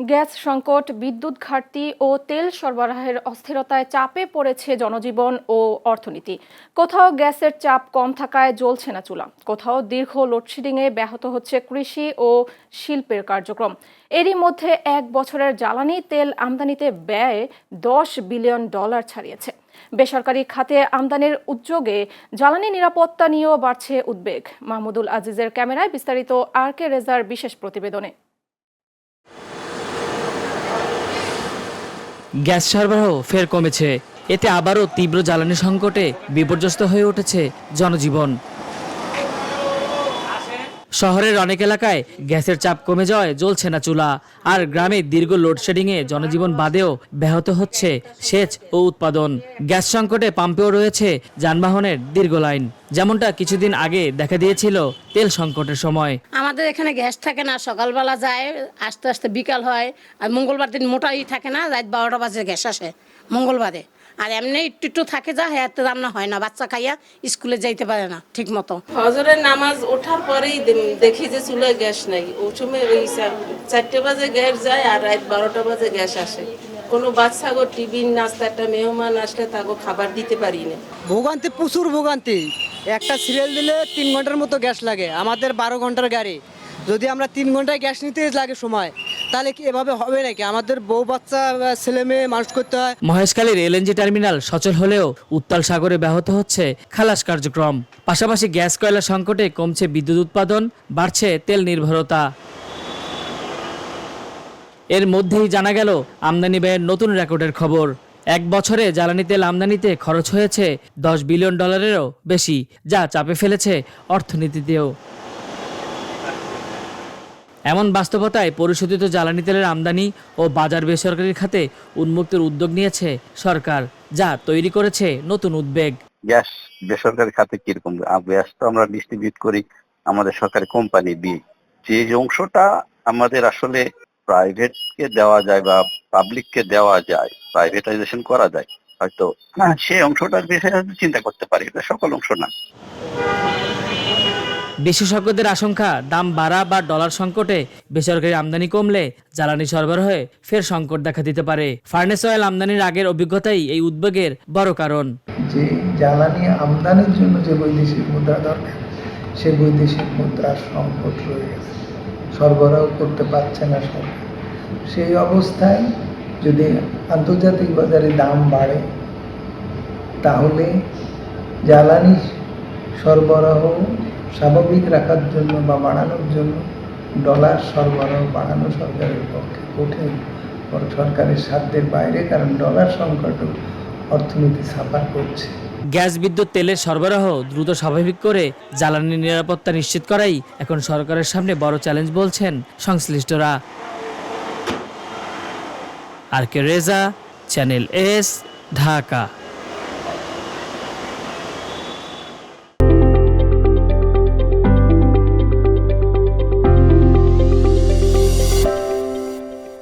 Gas সংকট, বিদ্যুৎ ঘাটতি ও তেল সরবরাহের অস্থিরতায় চাপে পড়েছে জনজীবন ও অর্থনীতি। কোথাও গ্যাসের চাপ কম থাকায় জ্বলছে না চুলা, কোথাও দীর্ঘ লোডশেডিংয়ে ব্যাহত হচ্ছে কৃষি ও শিল্পের কার্যক্রম। এরই মধ্যে এক বছরের জ্বালানি তেল আমদানিতে ব্যয় $10 বিলিয়ন ছাড়িয়েছে। বেসরকারি খাতে আমদানির উদ্যোগে জ্বালানি নিরাপত্তা নিয়েও বাড়ছে উদ্বেগ। মাহমুদুল আজিজের ক্যামেরায় বিস্তারিত RK রেজার বিশেষ প্রতিবেদনে। গ্যাস সরবরাহ ফের কমেছে, এতে আবারও তীব্র জ্বালানি সংকটে বিপর্যস্ত হয়ে উঠেছে জনজীবন। শহরের অনেক এলাকায় গ্যাসের চাপ কমে যাওয়ায় জ্বলছে না চুলা, আর গ্রামে দীর্ঘ লোডশেডিংয়ে জনজীবন বাদেও ব্যাহত হচ্ছে সেচ ও উৎপাদন। গ্যাস সংকটে পাম্পেও রয়েছে যানবাহনের দীর্ঘ লাইন, যেমনটা কিছুদিন আগে দেখা দিয়েছিল তেল সংকটের সময়। আমাদের এখানে গ্যাস থাকে না, সকালবেলা যায়, আস্তে আস্তে বিকাল হয়। আর মঙ্গলবার দিন মোটাই থাকে না, রাত 12টা বাজে গ্যাস আসে মঙ্গলবারে। আর এমনি একটু থাকে, যা হ্যাঁ রান্না হয় না, বাচ্চা খাইয়া স্কুলে যাইতে পারে না ঠিক মতো। ফজরের নামাজ ওঠার পরেই দেখি যে চুলায় গ্যাস নাই। ওই সময় ওই 4টে বাজে গ্যাস যায় আর রাত 12টা বাজে গ্যাস আসে। কোনো বাচ্চাগো টিফিন নাস্তা, একটা মেহমান আসলে তাকে খাবার দিতে পারি না। ভোগান্তি, প্রচুর ভোগান্তি। একটা সিরিয়াল দিলে 3 ঘন্টার মতো গ্যাস লাগে। আমাদের 12 ঘন্টার গাড়ি, যদি আমরা 3 ঘন্টায় গ্যাস নিতে লাগে সময়, তাহলে কি এভাবে হবে নাকি? আমাদের বউ বাচ্চা ছেলে মেয়ে মানুষ করতে হয়। মহেশখালীর এলএনজি টার্মিনাল সচল হলেও উত্তাল সাগরে ব্যাহত হচ্ছে খালাস কার্যক্রম। পাশাপাশি গ্যাস কয়লা সংকটে কমছে বিদ্যুৎ উৎপাদন, বাড়ছে তেল নির্ভরতা। এর মধ্যেই জানা গেল আমদানি ব্যয়ের নতুন রেকর্ডের খবর। এক বছরে জ্বালানি তেল আমদানিতে খরচ হয়েছে $10 বিলিয়নেরও বেশি, যা চাপে ফেলেছে অর্থনীতিতেও। এমন বাস্তবতায় পরিশোধিত জ্বালানি তেলের আমদানি ও বাজার বেসরকারি খাতে উন্মুক্তের উদ্যোগ নিয়েছে সরকার, যা তৈরি করেছে নতুন উদ্বেগ। গ্যাস বেসরকারি খাতে কিরকম? গ্যাস তো আমরা ডিস্ট্রিবিউট করি আমাদের সরকারি কোম্পানি দিয়ে। যে অংশটা আমাদের আসলে প্রাইভেটকে দেওয়া যায় বা পাবলিককে দেওয়া যায়, প্রাইভেটাইজেশন করা যায়, হয়তো সেই অংশটার বিষয়ে চিন্তা করতে পারি, এটা সকল অংশ না। বিশেষজ্ঞদের আশঙ্কা, দাম বাড়া বা ডলার সংকটে বেসরকারি আমদানি কমলে জ্বালানি সরবরাহে ফের সংকট দেখা দিতে পারে। ফার্নেস অয়েল আমদানির আগের অভিজ্ঞতাই এই উদ্বেগের বড় কারণ। যে জ্বালানি আমদানির জন্য যে বৈদেশিক মুদ্রা দরকার, সে বৈদেশিক মুদ্রার সংকট রয়ে গেছে, সরবরাহ করতে পারছে না সরকার। সেই অবস্থায় যদি আন্তর্জাতিক বাজারে দাম বাড়ে, তাহলে জ্বালানি সরবরাহ স্বাভাবিক রাখার জন্য বা বাড়ানোর জন্য ডলার সরবরাহ বাড়ানো সরকারের পক্ষে কঠিন, সরকারের সাধ্যের বাইরে, কারণ ডলার সংকটও অর্থনীতি সাফার করছে। গ্যাস, বিদ্যুৎ, তেলের সরবরাহ দ্রুত স্বাভাবিক করে জ্বালানি নিরাপত্তা নিশ্চিত করাই এখন সরকারের সামনে বড় চ্যালেঞ্জ বলছেন সংশ্লিষ্টরা। RK Reza, channel S, Dhaka.